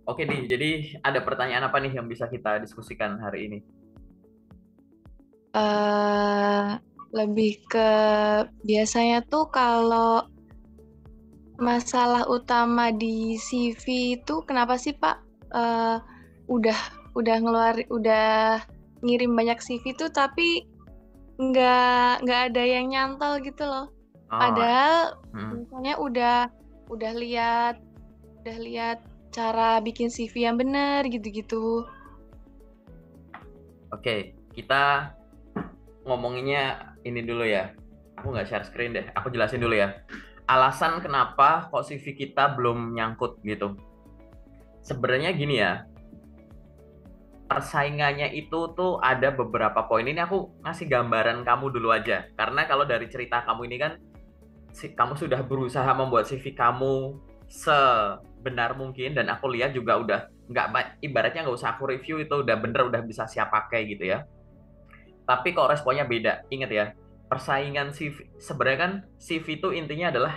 Oke nih, jadi ada pertanyaan apa nih yang bisa kita diskusikan hari ini? eh Lebih ke biasanya tuh kalau masalah utama di CV itu kenapa sih Pak eh udah udah ngirim banyak CV tuh tapi nggak ada yang nyantol gitu loh. Oh, Padahal hmm, misalnya udah lihat udah lihat cara bikin CV yang benar gitu-gitu. oke. Kita ngomonginnya ini dulu ya. Aku nggak share screen deh. Aku jelasin dulu ya. Alasan kenapa kok CV kita belum nyangkut gitu. Sebenarnya gini ya, persaingannya itu tuh ada beberapa poin. Ini aku ngasih gambaran kamu dulu aja. Karena kalau dari cerita kamu ini kan, kamu sudah berusaha membuat CV kamu sebenar mungkin dan aku lihat juga udah nggak ibaratnya nggak usah aku review itu udah bener udah bisa siap pakai gitu ya. Tapi kok responnya beda. Ingat ya, persaingan CV sebenarnya kan CV itu intinya adalah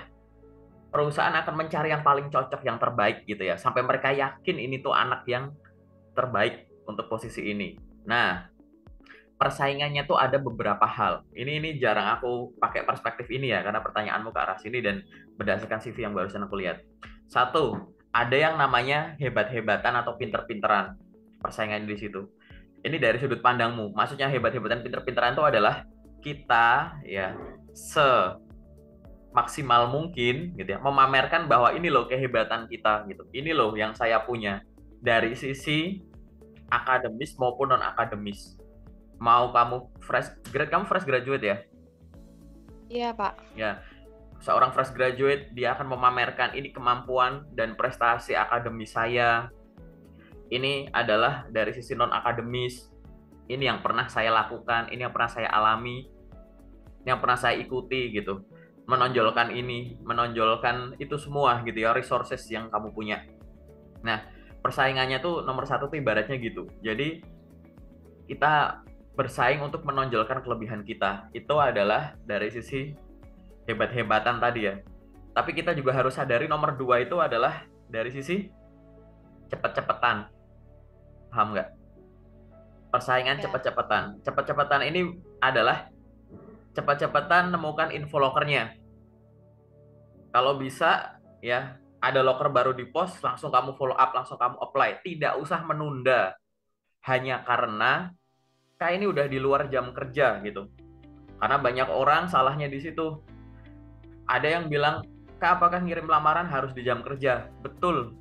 perusahaan akan mencari yang paling cocok, yang terbaik gitu ya, sampai mereka yakin ini tuh anak yang terbaik untuk posisi ini. Nah, persaingannya tuh ada beberapa hal. Ini jarang aku pakai perspektif ini ya, karena pertanyaanmu ke arah sini dan berdasarkan CV yang barusan aku lihat. Satu, ada yang namanya hebat-hebatan atau pinter-pinteran. Persaingan di situ. Ini dari sudut pandangmu. Maksudnya hebat-hebatan, pinter-pinteran itu adalah kita ya semaksimal mungkin gitu ya, memamerkan bahwa ini loh kehebatan kita gitu. Ini loh yang saya punya dari sisi akademis maupun non akademis. Mau kamu kamu fresh graduate ya? Iya, Pak. Ya, seorang fresh graduate dia akan memamerkan ini kemampuan dan prestasi akademis saya. Ini adalah dari sisi non akademis. Ini yang pernah saya lakukan, ini yang pernah saya alami, ini yang pernah saya ikuti gitu. Menonjolkan ini, menonjolkan itu semua gitu ya, resources yang kamu punya. Nah, persaingannya tuh nomor satu tuh ibaratnya gitu. Jadi kita bersaing untuk menonjolkan kelebihan kita. Itu adalah dari sisi hebat-hebatan tadi ya. Tapi kita juga harus sadari nomor dua itu adalah dari sisi cepet-cepetan. Paham nggak? Persaingan Ya. cepet-cepetan. Cepet-cepetan ini adalah cepet-cepetan nemukan info lokernya. Kalau bisa ya, ada loker baru di post, langsung kamu follow up, langsung kamu apply. Tidak usah menunda hanya karena kayak ini udah di luar jam kerja gitu. Karena banyak orang salahnya di situ. Ada yang bilang, "Kak, apakah ngirim lamaran harus di jam kerja?" Betul,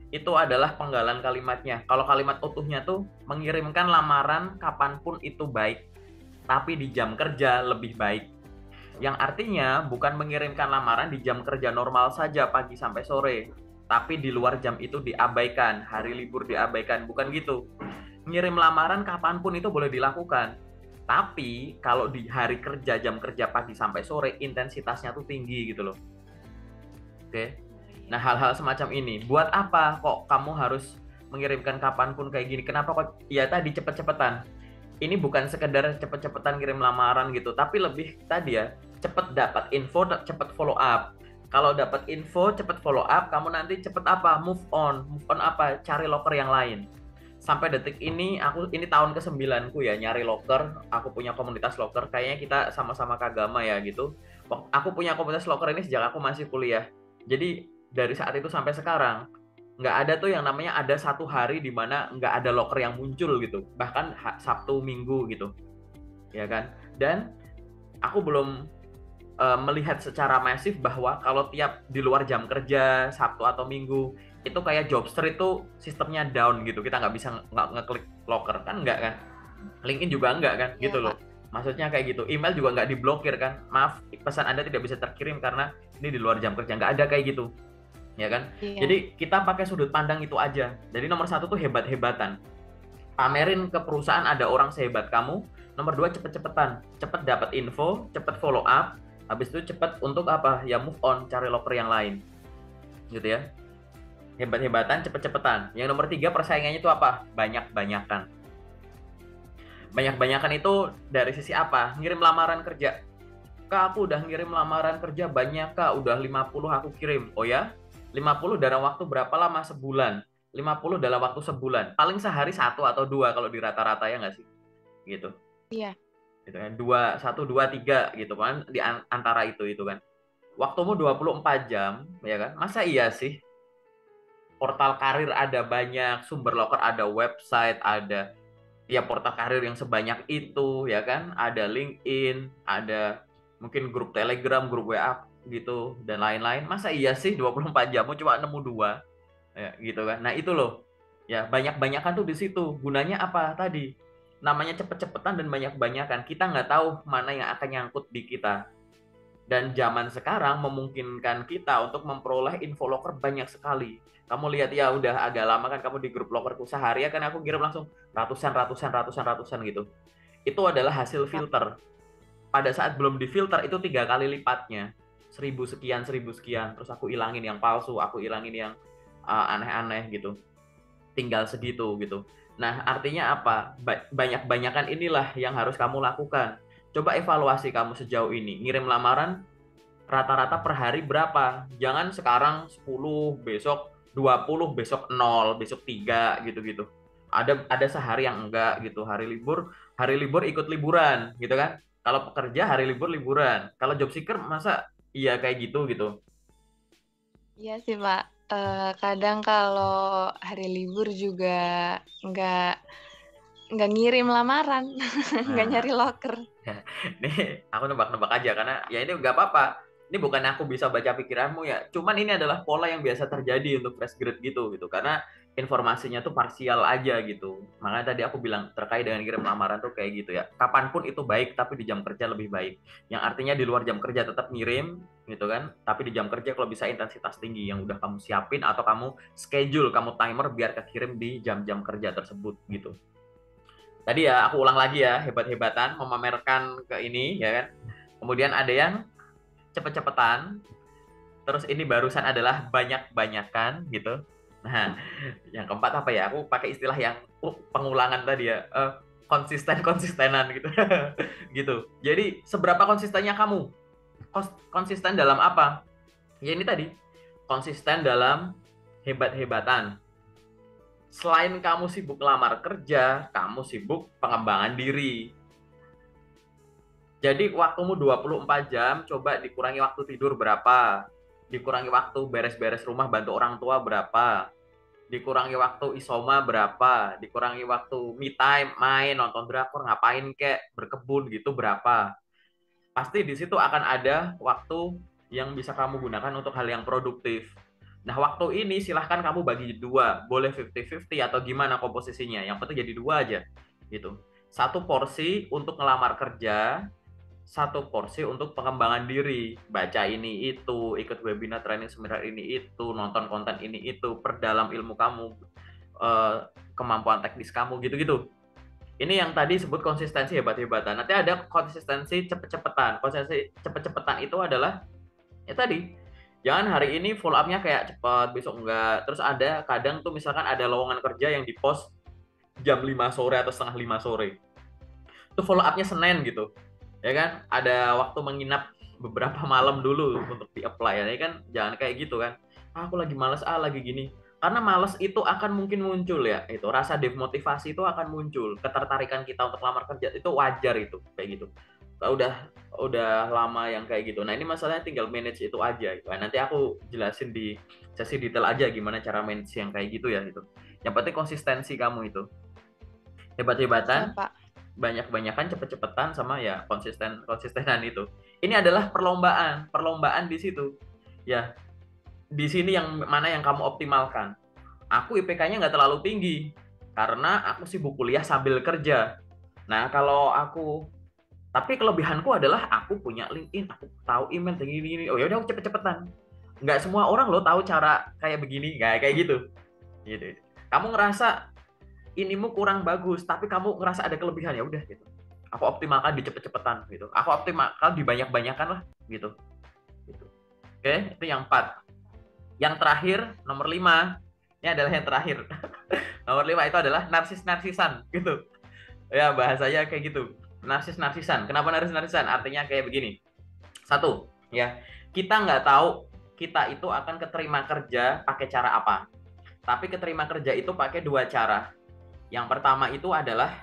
itu adalah penggalan kalimatnya. Kalau kalimat utuhnya tuh mengirimkan lamaran kapanpun itu baik, tapi di jam kerja lebih baik. Yang artinya bukan mengirimkan lamaran di jam kerja normal saja pagi sampai sore, tapi di luar jam itu diabaikan, hari libur diabaikan, bukan gitu. Ngirim lamaran kapanpun itu boleh dilakukan. Tapi kalau di hari kerja, jam kerja pagi sampai sore, intensitasnya tuh tinggi gitu loh. Oke. Nah, hal-hal semacam ini, buat apa kok kamu harus mengirimkan kapanpun kayak gini? Kenapa kok ya tadi cepet-cepetan? Ini bukan sekedar cepet-cepetan kirim lamaran gitu, tapi lebih tadi ya, cepet dapat info, cepet follow up. Kalau dapat info, cepet follow up, kamu nanti cepet apa? Move on. Move on apa? Cari loker yang lain. Sampai detik ini, ini tahun ke-9 ku ya, nyari loker. Aku punya komunitas loker, kayaknya kita sama-sama kagama ya gitu. Aku punya komunitas loker ini sejak aku masih kuliah. Jadi dari saat itu sampai sekarang, nggak ada tuh yang namanya ada satu hari di mana nggak ada loker yang muncul gitu, bahkan Sabtu Minggu gitu, ya kan. Dan aku belum melihat secara masif bahwa kalau tiap di luar jam kerja Sabtu atau Minggu itu kayak Jobster itu sistemnya down gitu, kita nggak bisa nggak ngeklik loker kan, nggak kan. LinkedIn juga nggak kan Iya, gitu loh. Pak. Maksudnya kayak gitu, email juga nggak diblokir kan, maaf pesan Anda tidak bisa terkirim karena ini di luar jam kerja, nggak ada kayak gitu, ya kan. Iya. Jadi kita pakai sudut pandang itu aja. Jadi nomor satu tuh hebat-hebatan, pamerin ke perusahaan ada orang sehebat kamu. Nomor dua, cepet-cepetan, cepet dapat info, cepet follow up, habis itu cepet untuk apa ya, move on, cari loker yang lain gitu ya. Hebat-hebatan, cepet-cepetan. Yang nomor tiga, persaingannya itu apa? Banyak-banyakan. Banyak-banyakan itu dari sisi apa? Ngirim lamaran kerja. Kak, aku udah ngirim lamaran kerja banyak, Kak. Udah 50 aku kirim. Oh ya? 50 dalam waktu berapa lama? Sebulan. 50 dalam waktu sebulan. Paling sehari 1 atau 2 kalau di rata-rata, ya nggak sih? Gitu. Iya. Gitu kan. 1, 2, 3 gitu kan, di antara itu kan. Waktumu 24 jam, ya kan? Masa iya sih portal karir ada banyak, sumber loker ada, website ada, ya portal karir yang sebanyak itu, ya kan? Ada LinkedIn, ada mungkin grup Telegram, grup WA gitu dan lain-lain. Masa iya sih 24 jam cuma nemu 2, ya gitu kan? Nah itu loh, ya banyak-banyakan tuh di situ. Gunanya apa tadi? Namanya cepet-cepetan dan banyak-banyakan. Kita nggak tahu mana yang akan nyangkut di kita. Dan zaman sekarang memungkinkan kita untuk memperoleh info loker banyak sekali. Kamu lihat ya, udah agak lama kan kamu di grup lokerku, sehari ya kan aku kirim langsung ratusan gitu. Itu adalah hasil filter. Pada saat belum difilter itu 3 kali lipatnya. 1.000 sekian, 1.000 sekian. Terus aku ilangin yang palsu, aku ilangin yang aneh-aneh gitu. Tinggal segitu gitu. Nah, artinya apa? Banyak-banyakan inilah yang harus kamu lakukan. Coba evaluasi kamu sejauh ini. Ngirim lamaran rata-rata per hari berapa? Jangan sekarang 10, besok 20, besok 0, besok 3 gitu-gitu. Ada sehari yang enggak gitu. Hari libur ikut liburan gitu kan. Kalau pekerja hari libur liburan. Kalau job seeker masa iya kayak gitu gitu. Iya sih, Pak. Kadang kalau hari libur juga nggak nggak ngirim lamaran, nggak Nah, nyari loker. nih aku nebak-nebak aja karena ya ini nggak apa-apa. Ini bukan aku bisa baca pikiranmu ya. Cuman ini adalah pola yang biasa terjadi untuk fresh grade gitu. Karena informasinya tuh parsial aja gitu. Makanya tadi aku bilang terkait dengan kirim lamaran tuh kayak gitu ya. Kapanpun itu baik, tapi di jam kerja lebih baik. Yang artinya di luar jam kerja tetap ngirim gitu kan. Tapi di jam kerja kalau bisa intensitas tinggi yang udah kamu siapin atau kamu schedule, kamu timer biar kekirim di jam-jam kerja tersebut gitu. Tadi ya aku ulang lagi ya, hebat-hebatan memamerkan ke ini ya kan. Kemudian ada yang cepet-cepetan, terus ini barusan adalah banyak-banyakan gitu. Nah, yang keempat apa ya? Aku pakai istilah yang pengulangan tadi ya, konsisten-konsistenan gitu. Gitu. Jadi seberapa konsistennya kamu? Konsisten dalam apa? Ya ini tadi, konsisten dalam hebat-hebatan. Selain kamu sibuk lamar kerja, kamu sibuk pengembangan diri. Jadi waktumu 24 jam, coba dikurangi waktu tidur berapa? Dikurangi waktu beres-beres rumah bantu orang tua berapa? Dikurangi waktu isoma berapa? Dikurangi waktu me time, main, nonton drakor, ngapain kek, berkebun gitu berapa? Pasti di situ akan ada waktu yang bisa kamu gunakan untuk hal yang produktif. Nah, waktu ini silahkan kamu bagi 2, boleh 50-50 atau gimana komposisinya. Yang penting jadi 2 aja, gitu. 1 porsi untuk ngelamar kerja, 1 porsi untuk pengembangan diri, baca ini itu, ikut webinar, training, seminar ini itu, nonton konten ini itu, perdalam ilmu kamu, kemampuan teknis kamu, gitu-gitu. Ini yang tadi sebut konsistensi hebat-hebatan. Nanti ada konsistensi cepet-cepetan. Konsistensi cepet-cepetan itu adalah ya tadi, jangan hari ini follow up-nya kayak cepet, besok enggak. Terus ada kadang tuh misalkan ada lowongan kerja yang di post jam 5 sore atau setengah 5 sore. Itu follow up-nya Senin gitu. Ya kan? Ada waktu menginap beberapa malam dulu untuk di-apply. Ya kan? Jangan kayak gitu kan. Aku lagi males, lagi gini. Karena males itu akan mungkin muncul ya. Itu rasa demotivasi itu akan muncul. Ketertarikan kita untuk lamar kerja itu wajar itu kayak gitu. Udah lama yang kayak gitu. Nah, ini masalahnya tinggal manage itu aja gitu. Nanti aku jelasin di sesi detail aja gimana cara manage yang kayak gitu ya gitu. Yang penting konsistensi kamu itu. Iya, Hebat-hebatan, Pak. banyak-banyakan, cepet-cepetan, sama ya konsistenan itu. Ini adalah perlombaan di situ. Ya, di sini yang mana yang kamu optimalkan. Aku IPK-nya nggak terlalu tinggi karena aku sibuk kuliah sambil kerja. Nah, tapi kelebihanku adalah aku punya LinkedIn, aku tahu email gini. Oh ya udah aku cepet-cepetan. Nggak semua orang lo tahu cara kayak begini, nggak kayak gitu. Gitu. Kamu ngerasa inimu kurang bagus, tapi kamu ngerasa ada kelebihan, ya udah gitu. Aku optimalkan di cepet-cepetan gitu. Aku optimalkan di banyak-banyakan lah gitu. Gitu. Oke, itu yang 4. Yang terakhir, nomor 5. Ini adalah yang terakhir. Nomor 5 itu adalah narsis-narsisan gitu. Ya, bahasanya kayak gitu. Narsis-narsisan. Kenapa narsis-narsisan? Artinya kayak begini. 1, ya. Kita nggak tahu kita itu akan keterima kerja pakai cara apa. Tapi keterima kerja itu pakai 2 cara. Yang pertama itu adalah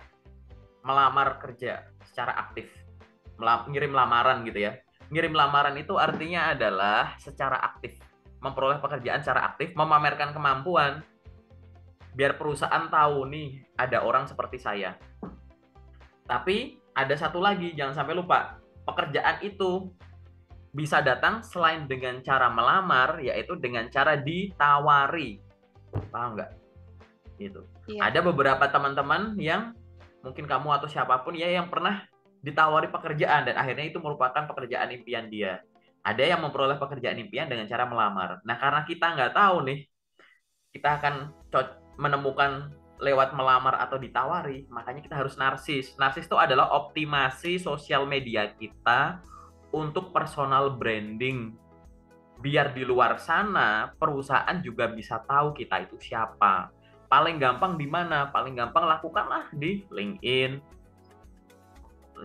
melamar kerja secara aktif. Ngirim lamaran gitu ya. Ngirim lamaran itu artinya adalah secara aktif. Memperoleh pekerjaan secara aktif, memamerkan kemampuan. Biar perusahaan tahu nih, ada orang seperti saya. Tapi ada satu lagi, jangan sampai lupa. Pekerjaan itu bisa datang selain dengan cara melamar, yaitu dengan cara ditawari. Paham nggak? Gitu. Iya. Ada beberapa teman-teman yang mungkin kamu atau siapapun ya yang pernah ditawari pekerjaan dan akhirnya itu merupakan pekerjaan impian dia. Ada yang memperoleh pekerjaan impian dengan cara melamar. Nah, karena kita nggak tahu nih, kita akan menemukan lewat melamar atau ditawari, makanya kita harus narsis. Narsis itu adalah optimasi sosial media kita untuk personal branding. Biar di luar sana, perusahaan juga bisa tahu kita itu siapa. Paling gampang di mana? Paling gampang lakukanlah di LinkedIn,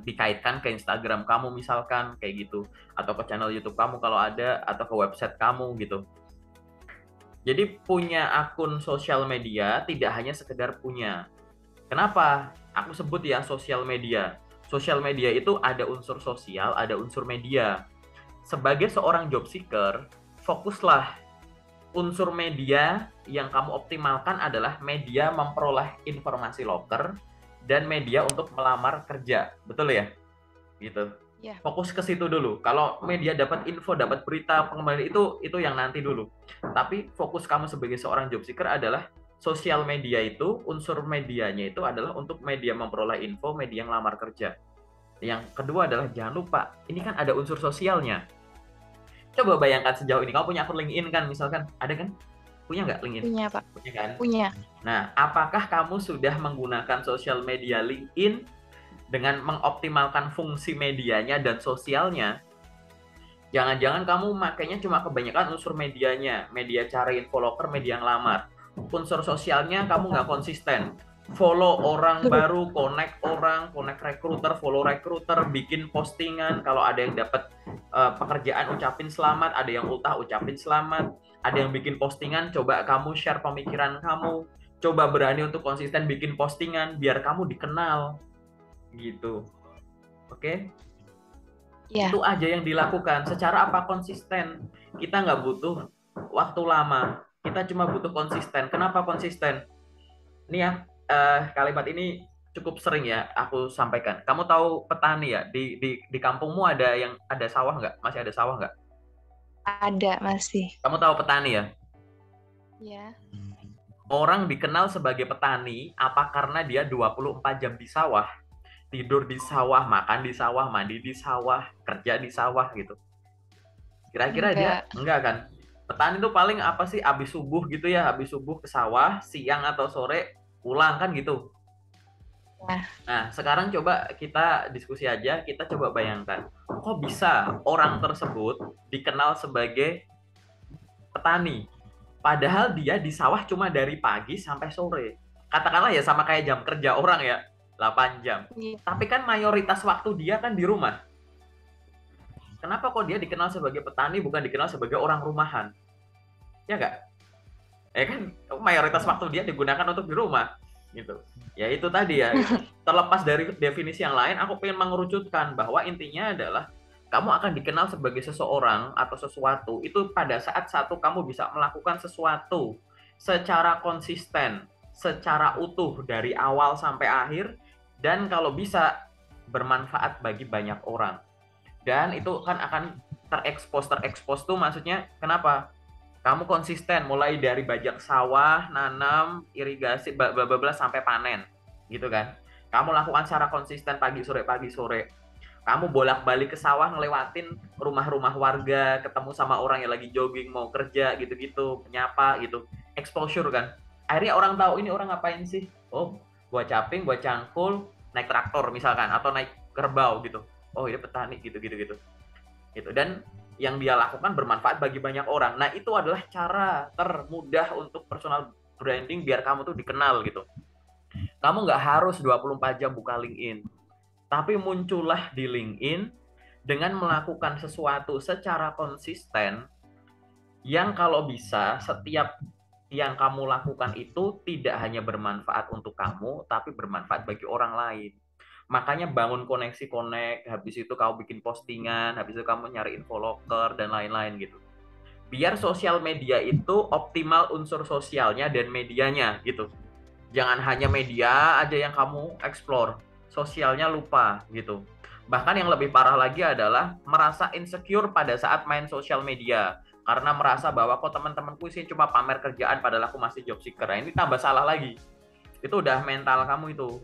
dikaitkan ke Instagram kamu misalkan, kayak gitu. Atau ke channel YouTube kamu kalau ada, atau ke website kamu gitu. Jadi punya akun sosial media tidak hanya sekedar punya. Kenapa? Aku sebut ya sosial media. Sosial media itu ada unsur sosial, ada unsur media. Sebagai seorang job seeker, fokuslah. Unsur media yang kamu optimalkan adalah media memperoleh informasi loker dan media untuk melamar kerja. Betul ya? Gitu. Ya. Fokus ke situ dulu. Kalau media dapat info, dapat berita, pengembangan itu yang nanti dulu. Tapi fokus kamu sebagai seorang job seeker adalah sosial media itu, unsur medianya itu adalah untuk media memperoleh info, media yang lamar kerja. Yang kedua adalah jangan lupa, ini kan ada unsur sosialnya. Coba bayangkan sejauh ini, kamu punya akun LinkedIn kan misalkan, ada kan? Punya nggak LinkedIn? Punya, Pak. Punya kan? Punya. Nah, apakah kamu sudah menggunakan sosial media LinkedIn dengan mengoptimalkan fungsi medianya dan sosialnya? Jangan-jangan kamu makainya cuma kebanyakan unsur medianya, media cari info loker, media yang lamar. Unsur sosialnya kamu nggak konsisten. Follow orang baru, connect orang, connect recruiter, follow recruiter, bikin postingan. Kalau ada yang dapat pekerjaan ucapin selamat, ada yang ultah ucapin selamat, ada yang bikin postingan, coba kamu share pemikiran kamu, coba berani untuk konsisten bikin postingan biar kamu dikenal gitu. Oke? Ya. Itu aja yang dilakukan. Secara apa konsisten? Kita nggak butuh waktu lama, kita cuma butuh konsisten. Kenapa konsisten? Ini ya, kalimat ini cukup sering ya aku sampaikan. Kamu tahu petani ya? Di kampungmu ada sawah nggak? Masih ada sawah nggak? Ada masih. Kamu tahu petani ya? Ya. Orang dikenal sebagai petani apa karena dia 24 jam di sawah, tidur di sawah, makan di sawah, mandi di sawah, kerja di sawah gitu. Kira-kira dia enggak kan? Petani itu paling apa sih? Habis subuh gitu ya, habis subuh ke sawah, siang atau sore pulang kan gitu. Nah, sekarang coba kita diskusi aja, kita coba bayangkan. Kok bisa orang tersebut dikenal sebagai petani? Padahal dia di sawah cuma dari pagi sampai sore. Katakanlah ya sama kayak jam kerja orang ya, 8 jam. Tapi kan mayoritas waktu dia kan di rumah. Kenapa kok dia dikenal sebagai petani bukan dikenal sebagai orang rumahan? Ya nggak? Ya kan mayoritas waktu dia digunakan untuk di rumah. Gitu. Ya itu tadi ya. Terlepas dari definisi yang lain, aku pengen mengerucutkan bahwa intinya adalah kamu akan dikenal sebagai seseorang atau sesuatu itu pada saat satu kamu bisa melakukan sesuatu secara konsisten, secara utuh dari awal sampai akhir, dan kalau bisa bermanfaat bagi banyak orang. Dan itu kan akan terekspos tuh maksudnya kenapa? Kamu konsisten mulai dari bajak sawah, nanam, irigasi, bla bla bla sampai panen, gitu kan? Kamu lakukan secara konsisten pagi sore. Kamu bolak-balik ke sawah ngelewatin rumah-rumah warga, ketemu sama orang yang lagi jogging mau kerja gitu-gitu, menyapa gitu. Exposure kan. Akhirnya orang tahu ini orang ngapain sih? Oh, buat caping, buat cangkul, naik traktor misalkan atau naik kerbau gitu. Oh, ini petani gitu. Dan yang dia lakukan bermanfaat bagi banyak orang. Nah, itu adalah cara termudah untuk personal branding biar kamu tuh dikenal gitu. Kamu nggak harus 24 jam buka LinkedIn. Tapi muncullah di LinkedIn dengan melakukan sesuatu secara konsisten yang kalau bisa setiap yang kamu lakukan itu tidak hanya bermanfaat untuk kamu, tapi bermanfaat bagi orang lain. Makanya bangun koneksi connect, habis itu kamu bikin postingan, habis itu kamu nyari info loker dan lain-lain gitu. Biar sosial media itu optimal unsur sosialnya dan medianya gitu. Jangan hanya media aja yang kamu explore, sosialnya lupa gitu. Bahkan yang lebih parah lagi adalah merasa insecure pada saat main sosial media. Karena merasa bahwa kok teman-temanku sih cuma pamer kerjaan padahal aku masih job seeker. Nah, ini tambah salah lagi. Itu udah mental kamu itu.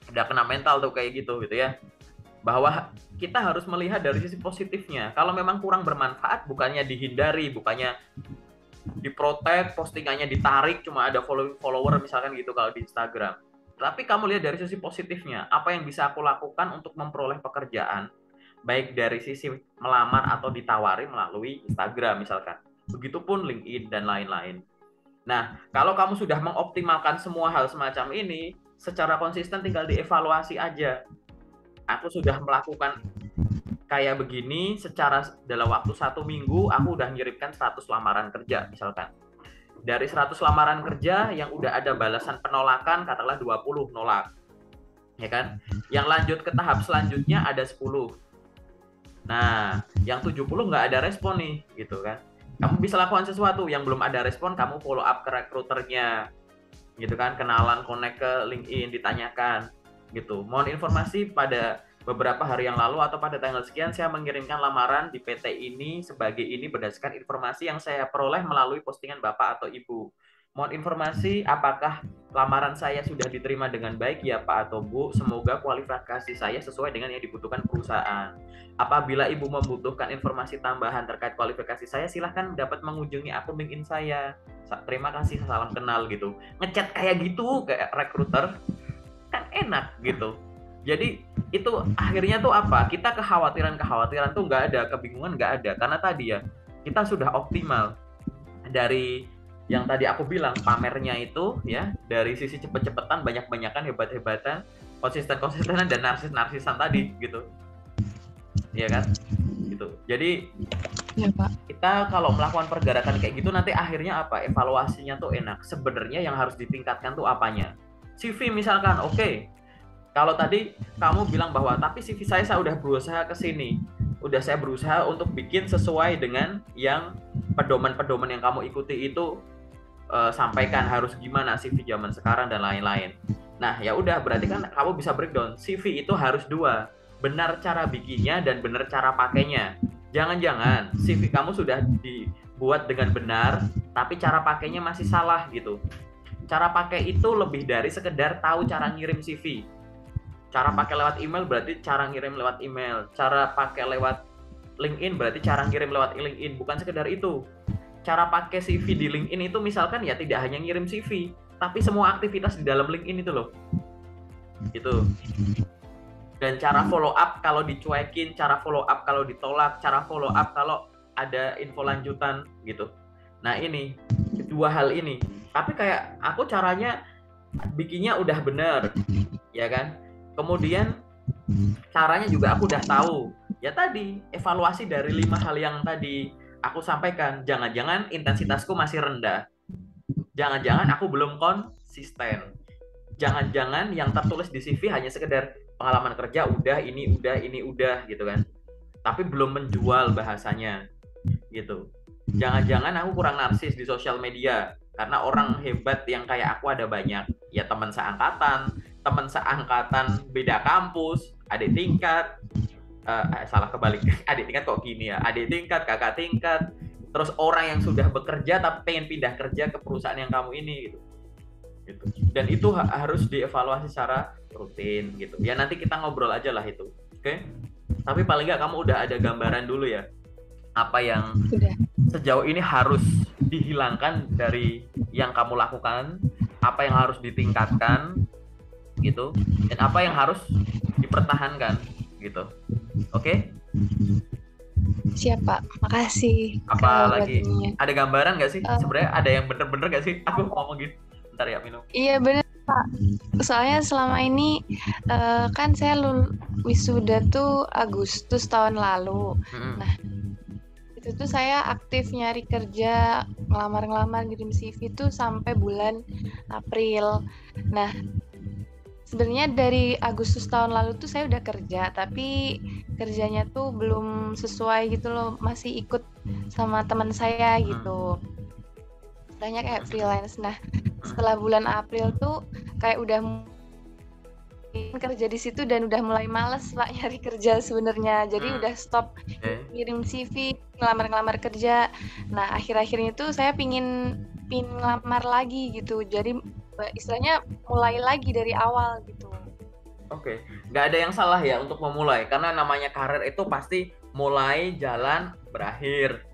Udah kena mental tuh kayak gitu ya. Bahwa kita harus melihat dari sisi positifnya. Kalau memang kurang bermanfaat, bukannya dihindari, bukannya diprotek, postingannya ditarik, cuma ada follower misalkan gitu kalau di Instagram. Tapi kamu lihat dari sisi positifnya, apa yang bisa aku lakukan untuk memperoleh pekerjaan, baik dari sisi melamar atau ditawari melalui Instagram misalkan. Begitupun LinkedIn dan lain-lain. Nah, kalau kamu sudah mengoptimalkan semua hal semacam ini, secara konsisten tinggal dievaluasi aja. Aku sudah melakukan kayak begini, secara dalam waktu 1 minggu, aku udah ngirimkan 100 lamaran kerja misalkan. Dari 100 lamaran kerja yang udah ada balasan penolakan, katakanlah 20 nolak. Ya kan? Yang lanjut ke tahap selanjutnya ada 10. Nah, yang 70 nggak ada respon nih, gitu kan. Kamu bisa lakukan sesuatu, yang belum ada respon, kamu follow up ke rekruternya, gitu kan. Kenalan, connect ke LinkedIn, ditanyakan, gitu. Mohon informasi pada beberapa hari yang lalu atau pada tanggal sekian saya mengirimkan lamaran di PT ini sebagai ini berdasarkan informasi yang saya peroleh melalui postingan Bapak atau Ibu. Mohon informasi apakah lamaran saya sudah diterima dengan baik ya Pak atau Bu. Semoga kualifikasi saya sesuai dengan yang dibutuhkan perusahaan. Apabila Ibu membutuhkan informasi tambahan terkait kualifikasi saya, silahkan dapat mengunjungi akun LinkedIn saya. Terima kasih, salam kenal gitu. Ngechat kayak gitu kayak rekruter kan enak gitu. Jadi itu akhirnya tuh apa? Kita kekhawatiran tuh nggak ada, kebingungan nggak ada. Karena tadi ya, kita sudah optimal. Dari yang tadi aku bilang, pamernya itu ya, dari sisi cepet-cepetan, banyak-banyakan, hebat-hebatan, konsisten-konsistenan, dan narsis-narsisan tadi gitu. Iya kan? Gitu. Jadi ya, Pak. Kita kalau melakukan pergerakan kayak gitu nanti akhirnya apa? Evaluasinya tuh enak. Sebenarnya yang harus ditingkatkan tuh apanya? CV misalkan, oke. Kalau tadi kamu bilang bahwa tapi CV saya udah berusaha ke sini. Udah saya berusaha untuk bikin sesuai dengan yang pedoman-pedoman yang kamu ikuti itu sampaikan harus gimana CV zaman sekarang dan lain-lain. Nah, ya udah berarti kan kamu bisa breakdown. CV itu harus 2. Benar cara bikinnya dan benar cara pakainya. Jangan-jangan CV kamu sudah dibuat dengan benar, tapi cara pakainya masih salah gitu. Cara pakai itu lebih dari sekedar tahu cara ngirim CV. Cara pakai lewat email berarti cara ngirim lewat email. Cara pakai lewat LinkedIn berarti cara ngirim lewat LinkedIn. Bukan sekedar itu. Cara pakai CV di LinkedIn itu misalkan ya tidak hanya ngirim CV, tapi semua aktivitas di dalam LinkedIn itu loh. Gitu. Dan cara follow up kalau dicuekin, cara follow up kalau ditolak, cara follow up kalau ada info lanjutan gitu. Nah ini, 2 hal ini. Tapi kayak aku caranya bikinnya udah bener, ya kan? Kemudian caranya juga aku udah tahu. Ya tadi, evaluasi dari 5 hal yang tadi aku sampaikan. Jangan-jangan intensitasku masih rendah. Jangan-jangan aku belum konsisten. Jangan-jangan yang tertulis di CV hanya sekedar pengalaman kerja udah, ini udah gitu kan. Tapi belum menjual bahasanya gitu. Jangan-jangan aku kurang narsis di sosial media. Karena orang hebat yang kayak aku ada banyak. Ya teman seangkatan beda kampus, adik tingkat, salah kebalik, adik tingkat kok gini ya, adik tingkat, kakak tingkat, terus orang yang sudah bekerja tapi pengen pindah kerja ke perusahaan yang kamu ini gitu. Dan itu harus dievaluasi secara rutin gitu. Ya nanti kita ngobrol aja lah itu, oke? Tapi paling nggak kamu udah ada gambaran dulu ya, apa yang sejauh ini harus dihilangkan dari yang kamu lakukan, apa yang harus ditingkatkan gitu, dan apa yang harus dipertahankan gitu. Oke? Siap Pak, makasih. Apa lagi? Ada gambaran nggak sih? Sebenarnya ada yang bener-bener nggak sih? Aku ngomong gitu. Bentar ya minum. Iya bener Pak. Soalnya selama ini kan saya wisuda tuh Agustus tahun lalu. Nah itu tuh saya aktif nyari kerja, ngelamar-ngelamar, ngirim CV tuh sampai bulan April. Nah, sebenarnya dari Agustus tahun lalu tuh saya udah kerja, tapi kerjanya tuh belum sesuai gitu loh, masih ikut sama teman saya gitu. Istilahnya kayak freelance. Nah, setelah bulan April tuh kayak udah kerja di situ dan udah mulai males Pak nyari kerja sebenarnya. Jadi udah stop ngirim CV, ngelamar kerja. Nah, akhir-akhirnya tuh saya pingin ngelamar lagi gitu. Jadi istilahnya mulai lagi dari awal gitu. Oke, nggak ada yang salah ya untuk memulai, karena namanya karir itu pasti mulai, jalan, berakhir.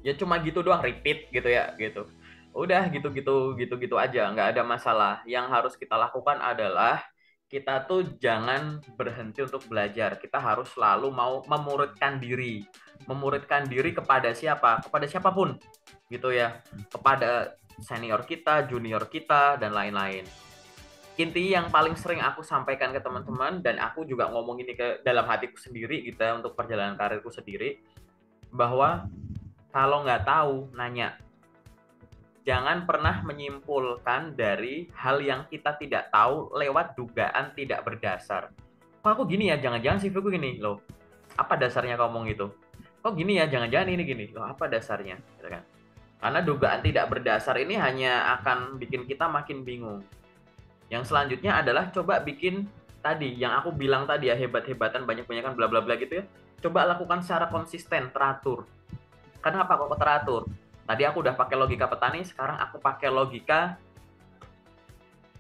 Ya cuma gitu doang, repeat gitu ya, gitu. Udah gitu-gitu aja, nggak ada masalah. Yang harus kita lakukan adalah kita tuh jangan berhenti untuk belajar. Kita harus selalu mau memuridkan diri. Memuridkan diri kepada siapa? Kepada siapapun, gitu ya. Kepada senior kita, junior kita, dan lain-lain. Inti yang paling sering aku sampaikan ke teman-teman, dan aku juga ngomong ini ke dalam hatiku sendiri gitu ya, untuk perjalanan karirku sendiri, bahwa kalau nggak tahu, nanya. Jangan pernah menyimpulkan dari hal yang kita tidak tahu lewat dugaan tidak berdasar. Kok aku gini ya, jangan-jangan CV-ku gini, loh. Apa dasarnya kamu ngomong itu? Kok gini ya, jangan-jangan ini gini, loh apa dasarnya? Gitu kan? Karena dugaan tidak berdasar ini hanya akan bikin kita makin bingung. Yang selanjutnya adalah coba bikin tadi, yang aku bilang tadi ya, hebat-hebatan, banyak-banyakan bla bla bla gitu ya. Coba lakukan secara konsisten, teratur. Kenapa kok teratur? Tadi aku udah pakai logika petani, sekarang aku pakai logika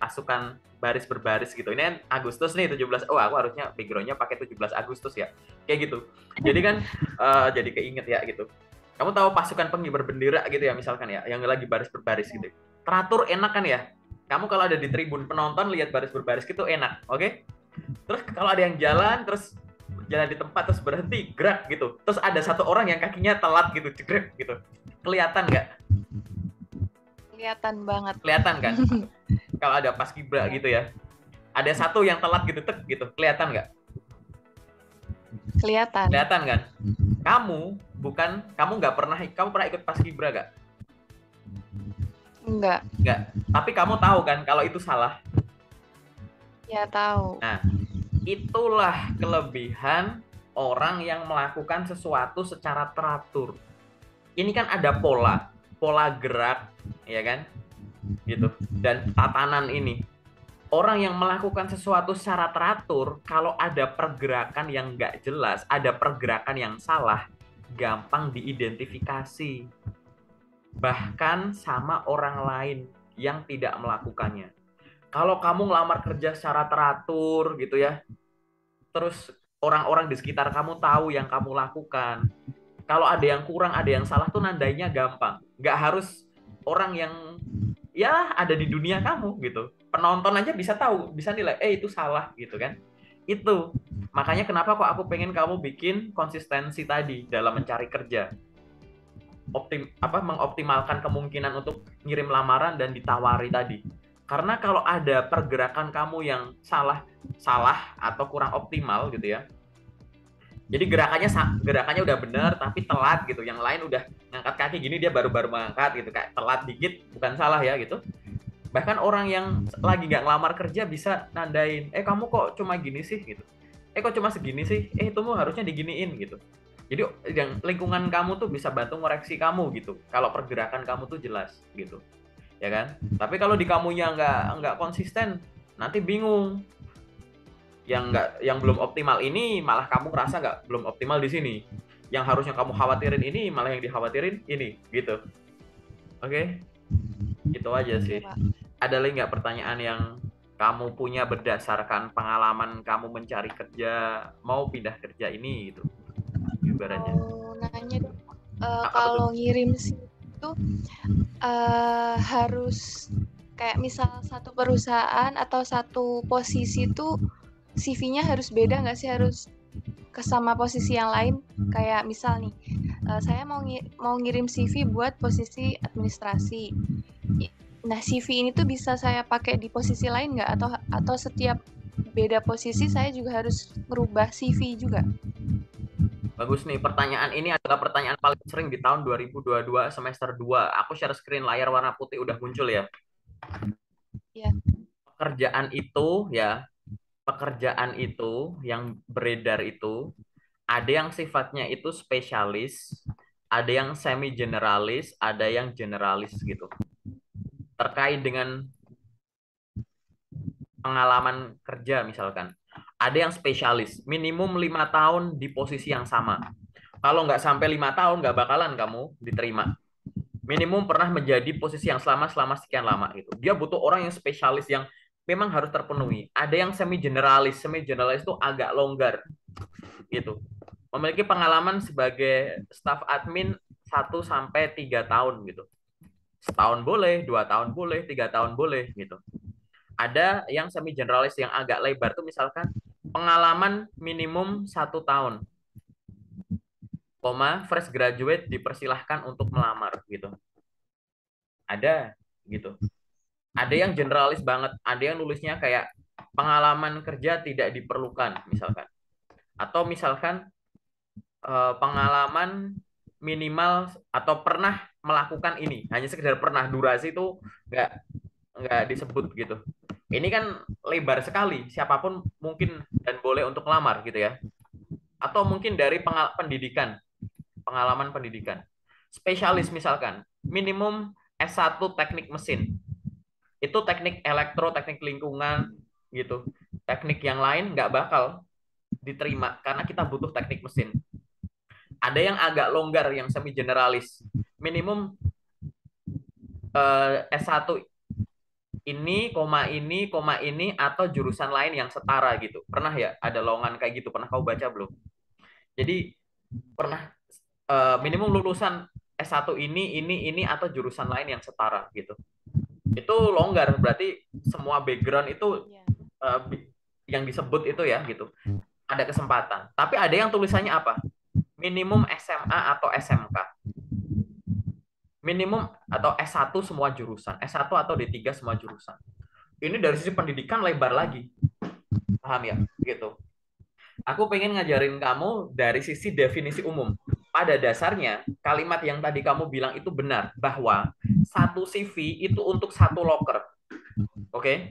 pasukan baris berbaris gitu. Ini kan Agustus nih, 17. Oh, aku harusnya background-nya pakai 17 Agustus ya. Kayak gitu. Jadi kan jadi keinget ya gitu. Kamu tahu pasukan pengibar bendera gitu ya misalkan ya, yang lagi baris berbaris gitu. Teratur enak kan ya? Kamu kalau ada di tribun penonton lihat baris berbaris gitu enak, oke? Terus kalau ada yang jalan terus jalan di tempat terus berhenti gerak gitu, terus ada satu orang yang kakinya telat gitu, jegrek gitu, kelihatan nggak? Kelihatan banget. Kelihatan kan? Kalau ada paskibra gitu ya, ada satu yang telat gitu, tek gitu, kelihatan nggak? Kelihatan. Kelihatan kan? Kamu pernah ikut paskibra nggak? Enggak. Tapi kamu tahu kan kalau itu salah? Ya tahu. Nah, itulah kelebihan orang yang melakukan sesuatu secara teratur. Ini kan ada pola gerak, ya kan? Gitu. Dan tatanan ini. Orang yang melakukan sesuatu secara teratur, kalau ada pergerakan yang nggak jelas, ada pergerakan yang salah, gampang diidentifikasi. Bahkan sama orang lain yang tidak melakukannya. Kalau kamu ngelamar kerja secara teratur gitu ya, terus orang-orang di sekitar kamu tahu yang kamu lakukan. Kalau ada yang kurang, ada yang salah tuh nandainya gampang. Nggak harus orang yang ya ada di dunia kamu gitu. Penonton aja bisa tahu, bisa nilai, itu salah gitu kan. Itu. Makanya kenapa kok aku pengen kamu bikin konsistensi tadi dalam mencari kerja. Mengoptimalkan kemungkinan untuk ngirim lamaran dan ditawari tadi. Karena kalau ada pergerakan kamu yang salah atau kurang optimal gitu ya. Jadi gerakannya udah benar tapi telat gitu. Yang lain udah ngangkat kaki gini, dia baru-baru mengangkat gitu, kayak telat dikit, bukan salah ya gitu. Bahkan orang yang lagi nggak ngelamar kerja bisa nandain, kamu kok cuma gini sih gitu. Kok cuma segini sih? Itu harusnya diginiin gitu. Jadi yang lingkungan kamu tuh bisa bantu ngoreksi kamu gitu. Kalau pergerakan kamu tuh jelas gitu. Ya kan? Tapi kalau di kamunya nggak konsisten, nanti bingung. Yang belum optimal ini malah kamu ngerasa belum optimal di sini. Yang harusnya kamu khawatirin ini malah yang dikhawatirin ini gitu. Oke? Itu aja sih. Ada lagi nggak pertanyaan yang kamu punya berdasarkan pengalaman kamu mencari kerja, mau pindah kerja ini gitu? Ibaratnya. Nanya dong, kalau ngirim sih itu harus kayak misal satu perusahaan atau satu posisi itu CV-nya harus beda nggak sih, harus sama posisi yang lain? Kayak misal nih, saya mau ngirim CV buat posisi administrasi. Nah, CV ini tuh bisa saya pakai di posisi lain nggak, atau setiap beda posisi saya juga harus merubah CV juga? Bagus nih, pertanyaan ini adalah pertanyaan paling sering di tahun 2022 semester 2. Aku share screen layar warna putih udah muncul ya. Ya. Pekerjaan itu ya, pekerjaan itu yang beredar itu ada yang sifatnya itu spesialis, ada yang semi generalis, ada yang generalis gitu. Terkait dengan pengalaman kerja misalkan. Ada yang spesialis, minimum 5 tahun di posisi yang sama. Kalau nggak sampai 5 tahun, nggak bakalan kamu diterima. Minimum pernah menjadi posisi yang selama sekian lama gitu. Dia butuh orang yang spesialis yang memang harus terpenuhi. Ada yang semi generalis itu agak longgar gitu. Memiliki pengalaman sebagai staff admin 1 sampai 3 tahun gitu. Setahun boleh, 2 tahun boleh, 3 tahun boleh gitu. Ada yang semi generalis yang agak lebar tuh misalkan pengalaman minimum 1 tahun, fresh graduate dipersilahkan untuk melamar gitu. Ada gitu. Ada yang generalis banget, ada yang nulisnya kayak pengalaman kerja tidak diperlukan misalkan. Atau misalkan pengalaman minimal atau pernah melakukan ini, hanya sekedar pernah, durasi itu nggak disebut gitu. Ini kan lebar sekali, siapapun mungkin dan boleh untuk melamar gitu ya. Atau mungkin dari pendidikan, pengalaman pendidikan. Spesialis misalkan, minimum S1 teknik mesin. Itu teknik elektro, teknik lingkungan gitu. Teknik yang lain nggak bakal diterima karena kita butuh teknik mesin. Ada yang agak longgar, yang semi generalis. Minimum S1 koma ini, atau jurusan lain yang setara gitu. Pernah ya ada lowongan kayak gitu? Pernah kau baca belum? Jadi pernah minimum lulusan S1 ini, atau jurusan lain yang setara gitu. Itu longgar, berarti semua background itu uh, yang disebut itu ya gitu. Ada kesempatan. Tapi ada yang tulisannya apa? Minimum SMA atau SMK. Minimum atau S1 semua jurusan. S1 atau D3 semua jurusan. Ini dari sisi pendidikan lebar lagi. Paham ya? Gitu. Aku pengen ngajarin kamu dari sisi definisi umum. Pada dasarnya, kalimat yang tadi kamu bilang itu benar, bahwa satu CV itu untuk satu loker. Oke?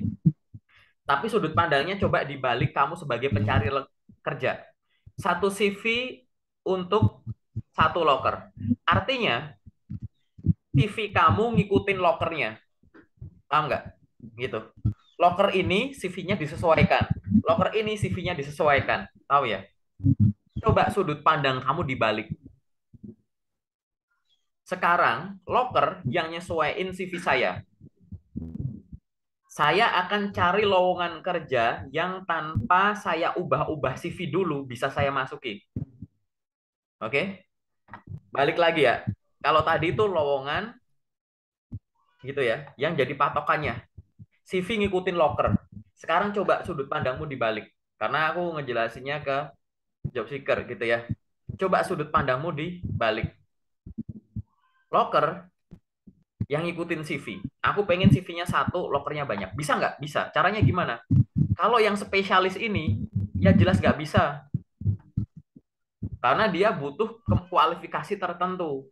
Tapi sudut pandangnya coba dibalik kamu sebagai pencari kerja. Satu CV untuk satu loker. Artinya, CV kamu ngikutin lokernya. Paham nggak? Gitu. Loker ini CV-nya disesuaikan. Loker ini CV-nya disesuaikan. Tahu ya? Coba sudut pandang kamu dibalik. Sekarang, loker yang nyesuaiin CV saya. Saya akan cari lowongan kerja yang tanpa saya ubah-ubah CV dulu bisa saya masuki. Oke? Balik lagi ya. Kalau tadi itu lowongan gitu ya, yang jadi patokannya. CV ngikutin loker. Sekarang coba sudut pandangmu dibalik. Karena aku ngejelasinnya ke job seeker gitu ya. Coba sudut pandangmu dibalik. Loker yang ngikutin CV. Aku pengen CV-nya satu, lokernya banyak. Bisa nggak? Bisa. Caranya gimana? Kalau yang spesialis ini, ya jelas nggak bisa. Karena dia butuh kualifikasi tertentu.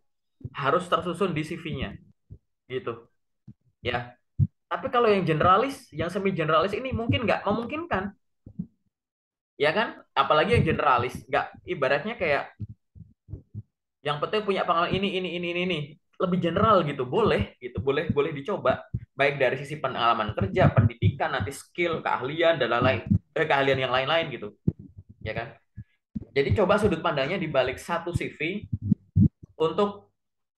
Harus tersusun di CV-nya. Gitu. Ya. Tapi kalau yang generalis, yang semi generalis ini mungkin nggak memungkinkan. Ya kan? Apalagi yang generalis. Nggak, ibaratnya kayak yang penting punya pengalaman ini. Lebih general gitu. Boleh gitu. Boleh dicoba. Baik dari sisi pengalaman kerja, pendidikan, nanti skill, keahlian, dan lain-lain. Keahlian yang lain-lain gitu. Ya kan? Jadi coba sudut pandangnya dibalik satu CV untuk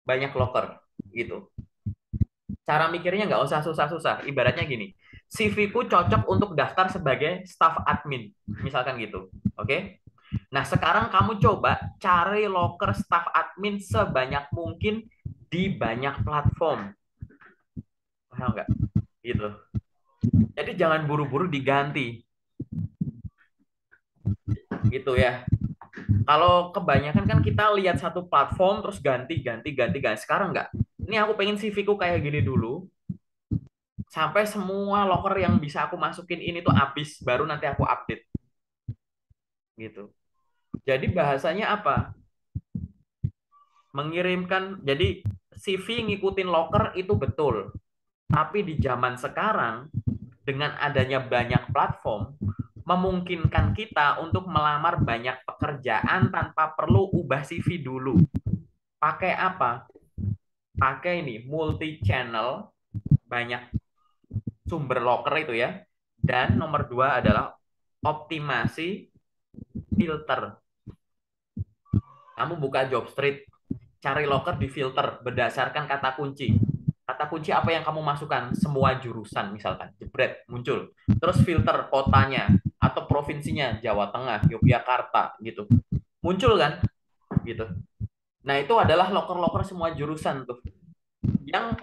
banyak loker gitu. Cara mikirnya nggak usah susah-susah. Ibaratnya gini, CV-ku cocok untuk daftar sebagai staff admin, misalkan gitu. Oke? Nah, sekarang kamu coba cari loker staff admin sebanyak mungkin di banyak platform. Paham nggak? Gitu. Jadi jangan buru-buru diganti. Gitu ya. Kalau kebanyakan kan kita lihat satu platform terus ganti. Sekarang nggak. Ini aku pengen CV-ku kayak gini dulu. Sampai semua loker yang bisa aku masukin ini tuh habis. Baru nanti aku update. Gitu. Jadi bahasanya apa? Mengirimkan, jadi CV ngikutin loker itu betul. Tapi di zaman sekarang, dengan adanya banyak platform, memungkinkan kita untuk melamar banyak pekerjaan tanpa perlu ubah CV dulu. Pakai apa? Pakai ini, multi channel, banyak sumber loker itu ya. Dan nomor dua adalah optimasi filter. Kamu buka job street, cari loker di filter berdasarkan kata kunci. Kata kunci apa yang kamu masukkan? Semua jurusan misalkan, jebret, muncul. Terus filter kotanya atau provinsinya, Jawa Tengah, Yogyakarta gitu. Muncul kan? Gitu. Nah, itu adalah loker-loker semua jurusan tuh.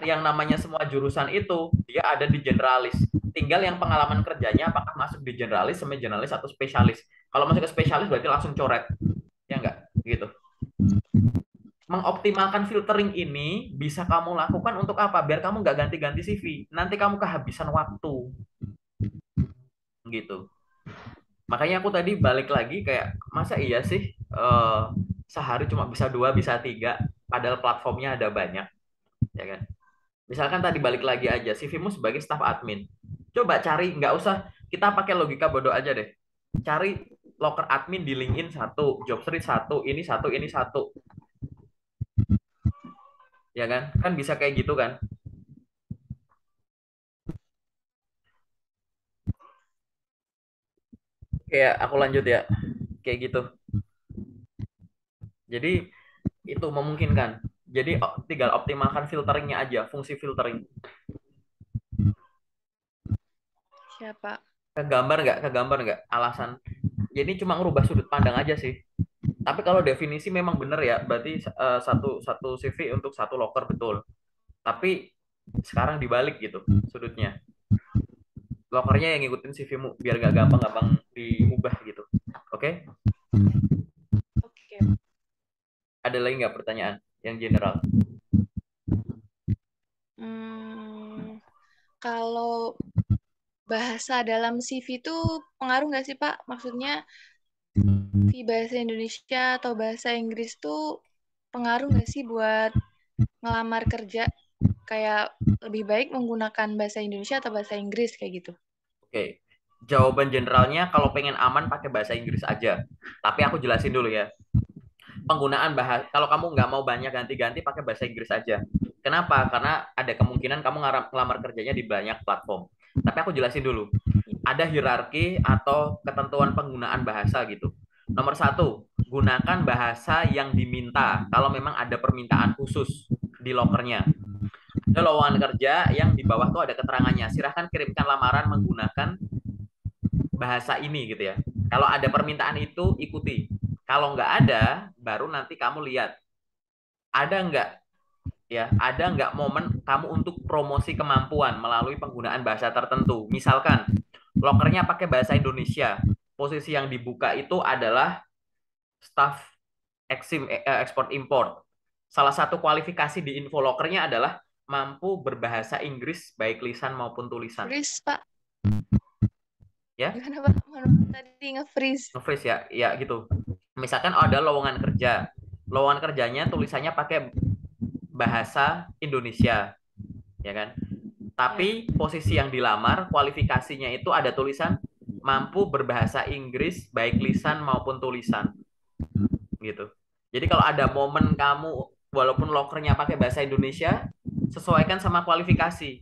Yang namanya semua jurusan itu dia ada di generalis. Tinggal yang pengalaman kerjanya apakah masuk di generalis, semi generalis atau spesialis. Kalau masuk ke spesialis berarti langsung coret. Ya enggak? Gitu. Mengoptimalkan filtering ini bisa kamu lakukan untuk apa? Biar kamu nggak ganti-ganti CV. Nanti kamu kehabisan waktu. Gitu. Makanya aku tadi balik lagi kayak, masa iya sih sehari cuma bisa dua, bisa tiga, padahal platformnya ada banyak. Ya kan? Misalkan tadi balik lagi aja, CV-mu sebagai staff admin. Coba cari, nggak usah, kita pakai logika bodoh aja deh. Cari loker admin di LinkedIn satu, Jobstreet satu, ini satu, ini satu. Ya kan? Kan bisa kayak gitu kan? Kayak aku lanjut ya, kayak gitu. Jadi itu memungkinkan. Jadi tinggal optimalkan filteringnya aja, fungsi filtering. Siapa? Kegambar nggak alasan. Jadi cuma ngerubah sudut pandang aja sih. Tapi kalau definisi memang benar ya, berarti satu satu CV untuk satu loker betul. Tapi sekarang dibalik gitu sudutnya. Lokernya yang ngikutin CV-mu biar gak gampang-gampang diubah gitu. Oke? Oke. Ada lagi nggak pertanyaan yang general? Kalau bahasa dalam CV itu pengaruh nggak sih Pak? Maksudnya CV bahasa Indonesia atau bahasa Inggris tuh pengaruh nggak sih buat ngelamar kerja? Kayak lebih baik menggunakan bahasa Indonesia atau bahasa Inggris kayak gitu. Oke. Jawaban generalnya kalau pengen aman pakai bahasa Inggris aja. Tapi aku jelasin dulu ya. Penggunaan bahasa, kalau kamu nggak mau banyak ganti-ganti pakai bahasa Inggris aja. Kenapa? Karena ada kemungkinan kamu ngelamar kerjanya di banyak platform. Tapi aku jelasin dulu. Ada hierarki atau ketentuan penggunaan bahasa gitu. Nomor satu, gunakan bahasa yang diminta kalau memang ada permintaan khusus di lokernya. Ada lowongan kerja yang di bawah tuh ada keterangannya. Silahkan kirimkan lamaran menggunakan bahasa ini gitu ya. Kalau ada permintaan itu ikuti. Kalau nggak ada, baru nanti kamu lihat ada nggak ada nggak momen kamu untuk promosi kemampuan melalui penggunaan bahasa tertentu. Misalkan lokernya pakai bahasa Indonesia, posisi yang dibuka itu adalah staff ekspor import. Salah satu kualifikasi di info lokernya adalah mampu berbahasa Inggris baik lisan maupun tulisan. Freeze, Pak. Ya, Gimana Pak? Mohon tadi nge-freeze. nge-freeze ya gitu. Misalkan ada lowongan kerja, lowongan kerjanya tulisannya pakai bahasa Indonesia, ya kan? Tapi posisi yang dilamar, kualifikasinya itu ada tulisan mampu berbahasa Inggris baik lisan maupun tulisan, gitu. Jadi kalau ada momen kamu walaupun lokernya pakai bahasa Indonesia, sesuaikan sama kualifikasi.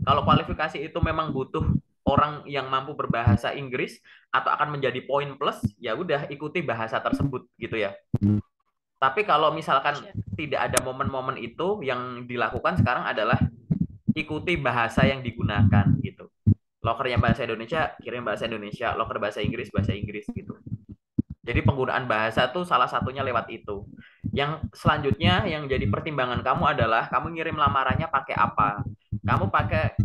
Kalau kualifikasi itu memang butuh orang yang mampu berbahasa Inggris atau akan menjadi poin plus, ya udah ikuti bahasa tersebut gitu ya. Tapi kalau misalkan tidak ada momen-momen itu, yang dilakukan sekarang adalah ikuti bahasa yang digunakan gitu. Lokernya bahasa Indonesia, kirim bahasa Indonesia. Loker bahasa Inggris gitu. Jadi penggunaan bahasa tuh salah satunya lewat itu. Yang selanjutnya yang jadi pertimbangan kamu adalah kamu ngirim lamarannya pakai apa? Kamu pakai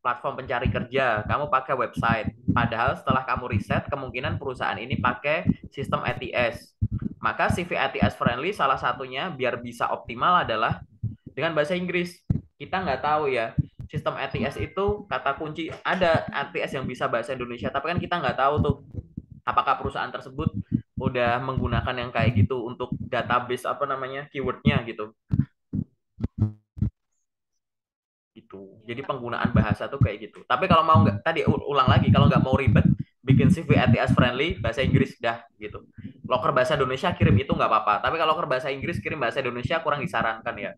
platform pencari kerja, kamu pakai website. Padahal setelah kamu riset, kemungkinan perusahaan ini pakai sistem ATS. Maka CV ATS friendly salah satunya biar bisa optimal adalah dengan bahasa Inggris. Kita nggak tahu ya, sistem ATS itu kata kunci, ada ATS yang bisa bahasa Indonesia, tapi kan kita nggak tahu tuh apakah perusahaan tersebut udah menggunakan yang kayak gitu untuk database apa namanya keywordnya gitu. Gitu. Iya, Jadi Pak. penggunaan bahasa tuh kayak gitu. Tapi kalau mau nggak, tadi ulang lagi, kalau nggak mau ribet, bikin CV ATS friendly, bahasa Inggris dah gitu. Loker bahasa Indonesia kirim itu nggak apa-apa. Tapi kalau loker bahasa Inggris kirim bahasa Indonesia kurang disarankan ya.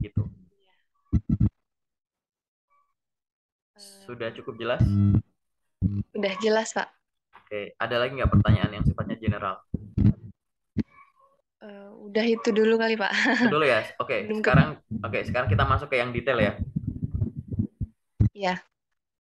Gitu. Sudah Eh, cukup jelas? udah jelas, Pak. Oke, ada lagi nggak pertanyaan yang sifatnya general? Udah itu dulu kali, Pak. Itu dulu ya. Belum ke... Oke, sekarang kita masuk ke yang detail ya. Ya.